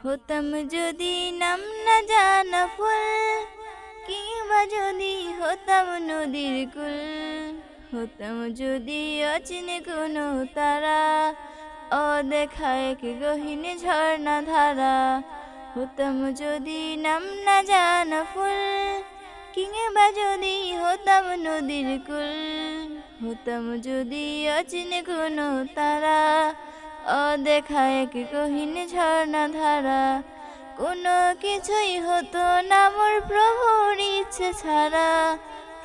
হতাম যদি নাম না জানা ফুল, কিংবা যদি হতাম নদীর কুল, হতাম যদি অচিনে কোনো তারা, অদেখা এক গহীন ঝর্ণা ধারা। হতাম যদি নাম না জানা ফুল, কিংবা যদি হতাম নদীর কুল, হতাম যদি অচিনে কোনো তারা, অদেখা এক গহীন ঝর্ণা ধারা। কোনো কিছুই হতো না মোর প্রভুর ইচ্ছে ছাড়া,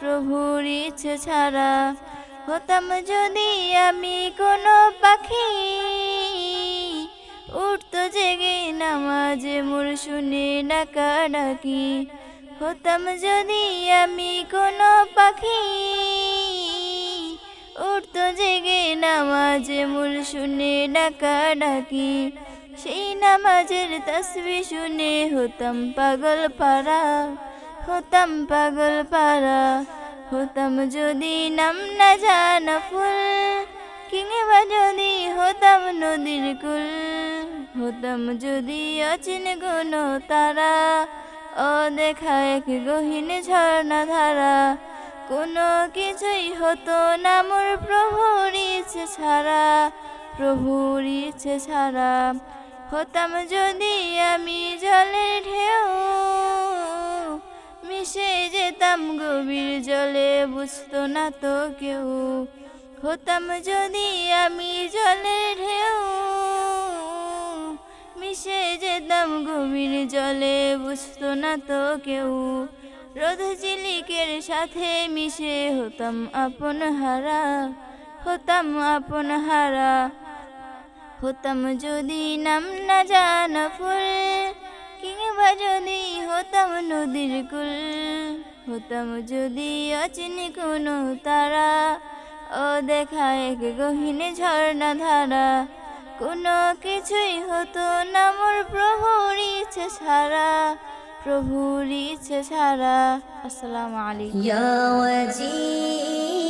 প্রভুর ইচ্ছে ছাড়া। হতাম যদি আমি কোনো পাখি, উঠতো জেগে নামাজে মোর শুনে ডাকাডাকি। হতাম যদি আমি কোনো পাখি, উঠতো জেগে নামাজে মোর শুনে ডাকাডাকি। সেই নামাজের তাসবিহ শুনে হতাম পাগল পারা, হতাম পাগল পারা। হতাম যদি নাম না জানা ফুল, কিংবা যদি হতাম নদীর কুল, হতাম যদি অচিনে কোনো তারা, অদেখা এক গহীন ঝর্ণা ধারা। কোনো কিছুই হতো না মোর প্রভুর ইচ্ছে ছাড়া, প্রভুর ইচ্ছে ছাড়া। হতাম যদি আমি জলের ঢেউ, মিশে যেতাম গভীর জলে, বুঝতো না তো কেউ। হতাম যদি আমি জলের ঢেউ, মিশে যেতাম গভীর জলে, বুঝতো না তো কেউ। রোদ ঝিলিকের সাথে মিশে হতাম আপন হারা, হতাম আপন হারা। হতাম যদি নাম না জানা ফুল, কিংবা যদি হতাম নদীর কুল, হতাম যদি অচিনে কোনো তারা, অদেখা এক গহীন ঝর্ণা ধারা। কোনো কিছুই হতো না মোর প্রভুর ইচ্ছে ছাড়া, প্রভুর ইচ্ছে ছাড়া। আসসালামু আলাইকুম। يا وجيها